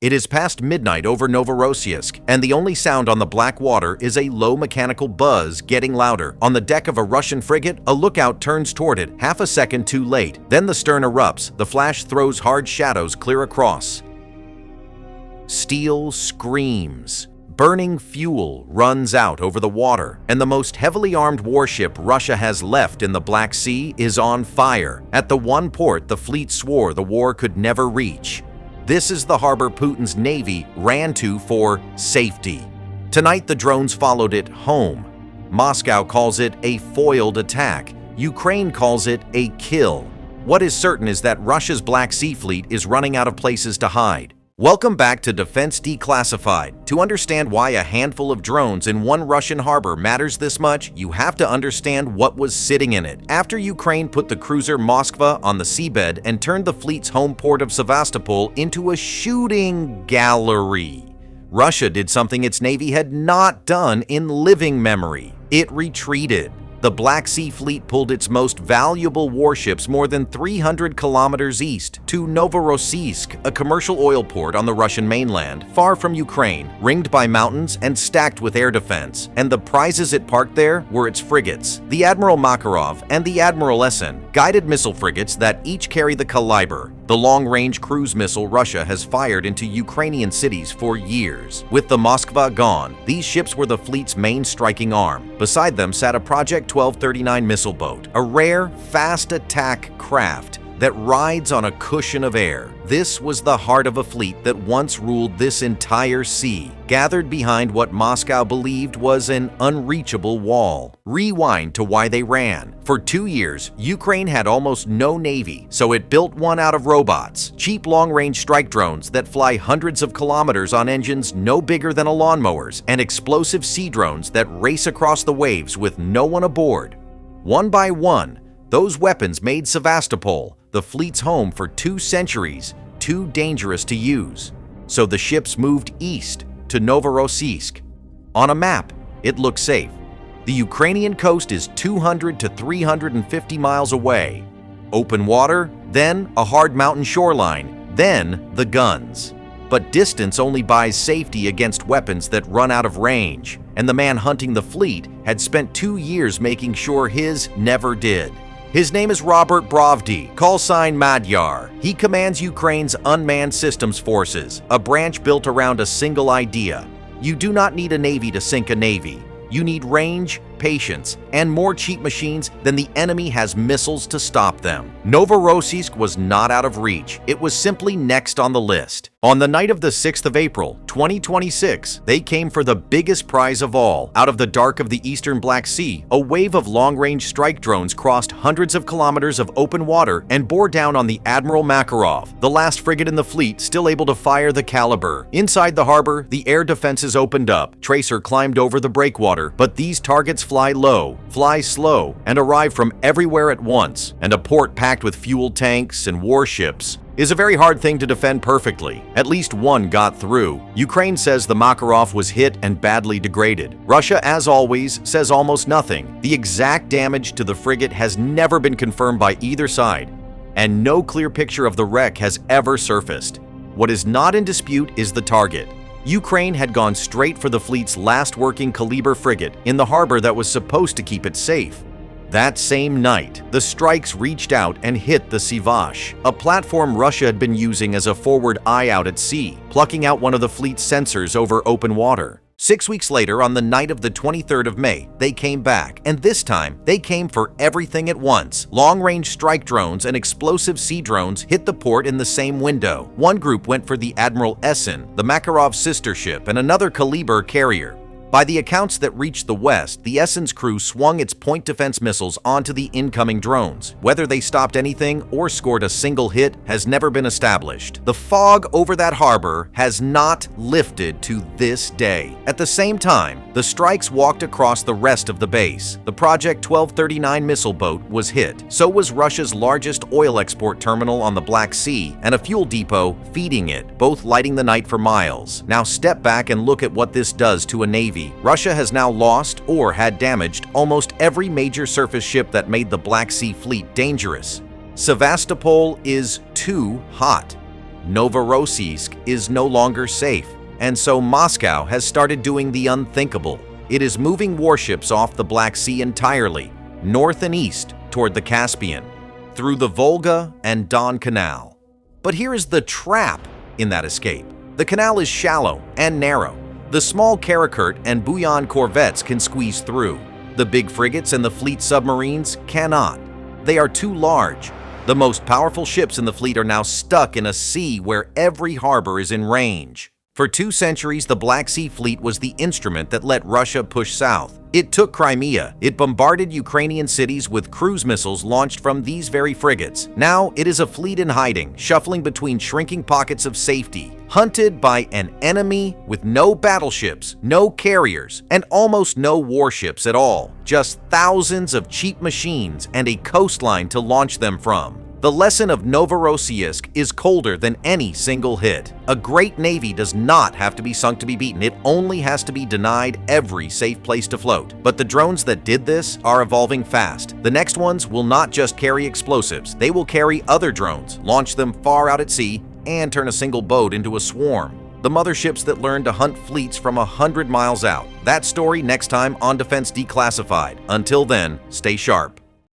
It is past midnight over Novorossiysk, and the only sound on the black water is a low mechanical buzz getting louder. On the deck of a Russian frigate, a lookout turns toward it, half a second too late. Then the stern erupts. The flash throws hard shadows clear across. Steel screams. Burning fuel runs out over the water, and the most heavily armed warship Russia has left in the Black Sea is on fire at the one port the fleet swore the war could never reach. This is the harbor Putin's navy ran to for safety. Tonight, the drones followed it home. Moscow calls it a foiled attack. Ukraine calls it a kill. What is certain is that Russia's Black Sea fleet is running out of places to hide. Welcome back to Defense Declassified. To understand why a handful of drones in one Russian harbor matters this much, you have to understand what was sitting in it. After Ukraine put the cruiser Moskva on the seabed and turned the fleet's home port of Sevastopol into a shooting gallery, Russia did something its navy had not done in living memory. It retreated. The Black Sea Fleet pulled its most valuable warships more than 300 kilometers east to Novorossiysk, a commercial oil port on the Russian mainland, far from Ukraine, ringed by mountains and stacked with air defense. And the prizes it parked there were its frigates, the Admiral Makarov and the Admiral Essen, guided missile frigates that each carry the Kalibr, the long-range cruise missile Russia has fired into Ukrainian cities for years. With the Moskva gone, these ships were the fleet's main striking arm. Beside them sat a Project 1239 missile boat, a rare, fast attack craft that rides on a cushion of air. This was the heart of a fleet that once ruled this entire sea, gathered behind what Moscow believed was an unreachable wall. Rewind to why they ran. For 2 years, Ukraine had almost no navy, so it built one out of robots, cheap long-range strike drones that fly hundreds of kilometers on engines no bigger than a lawnmower's, and explosive sea drones that race across the waves with no one aboard. One by one, those weapons made Sevastopol the fleet's home for 2 centuries, too dangerous to use. So the ships moved east to Novorossiysk. On a map, it looked safe. The Ukrainian coast is 200 to 350 miles away. Open water, then a hard mountain shoreline, then the guns. But distance only buys safety against weapons that run out of range, and the man hunting the fleet had spent 2 years making sure his never did. His name is Robert Brovdy, call sign Magyar. He commands Ukraine's Unmanned Systems Forces, a branch built around a single idea. You do not need a navy to sink a navy. You need range, patience, and more cheap machines than the enemy has missiles to stop them. Novorossiysk was not out of reach. It was simply next on the list. On the night of the 6th of April, 2026, they came for the biggest prize of all. Out of the dark of the eastern Black Sea, a wave of long-range strike drones crossed hundreds of kilometers of open water and bore down on the Admiral Makarov, the last frigate in the fleet still able to fire the Kalibr. Inside the harbor, the air defenses opened up. Tracer climbed over the breakwater, but these targets fly low, fly slow, and arrive from everywhere at once. And a port packed with fuel tanks and warships is a very hard thing to defend perfectly. At least one got through. Ukraine says the Makarov was hit and badly degraded. Russia, as always, says almost nothing. The exact damage to the frigate has never been confirmed by either side, and no clear picture of the wreck has ever surfaced. What is not in dispute is the target. Ukraine had gone straight for the fleet's last working Kalibr frigate in the harbor that was supposed to keep it safe. That same night, the strikes reached out and hit the Sivash, a platform Russia had been using as a forward eye out at sea, plucking out one of the fleet's sensors over open water. 6 weeks later, on the night of the 23rd of May, they came back, and this time, they came for everything at once. Long-range strike drones and explosive sea drones hit the port in the same window. One group went for the Admiral Essen, the Makarov's sister ship, and another Kalibr carrier. By the accounts that reached the west, the Essen's crew swung its point defense missiles onto the incoming drones. Whether they stopped anything or scored a single hit has never been established. The fog over that harbor has not lifted to this day. At the same time, the strikes walked across the rest of the base. The Project 1239 missile boat was hit. So was Russia's largest oil export terminal on the Black Sea and a fuel depot feeding it, both lighting the night for miles. Now step back and look at what this does to a navy. Russia has now lost or had damaged almost every major surface ship that made the Black Sea Fleet dangerous. Sevastopol is too hot. Novorossiysk is no longer safe, and so Moscow has started doing the unthinkable. It is moving warships off the Black Sea entirely, north and east toward the Caspian, through the Volga and Don Canal. But here is the trap in that escape. The canal is shallow and narrow. The small Karakurt and Buyan corvettes can squeeze through. The big frigates and the fleet submarines cannot. They are too large. The most powerful ships in the fleet are now stuck in a sea where every harbor is in range. For 2 centuries, the Black Sea Fleet was the instrument that let Russia push south. It took Crimea. It bombarded Ukrainian cities with cruise missiles launched from these very frigates. Now it is a fleet in hiding, shuffling between shrinking pockets of safety, hunted by an enemy with no battleships, no carriers, and almost no warships at all. Just thousands of cheap machines and a coastline to launch them from. The lesson of Novorossiysk is colder than any single hit. A great navy does not have to be sunk to be beaten. It only has to be denied every safe place to float. But the drones that did this are evolving fast. The next ones will not just carry explosives. They will carry other drones, launch them far out at sea, and turn a single boat into a swarm. The motherships that learn to hunt fleets from 100 miles out. That story next time on Defense Declassified. Until then, stay sharp.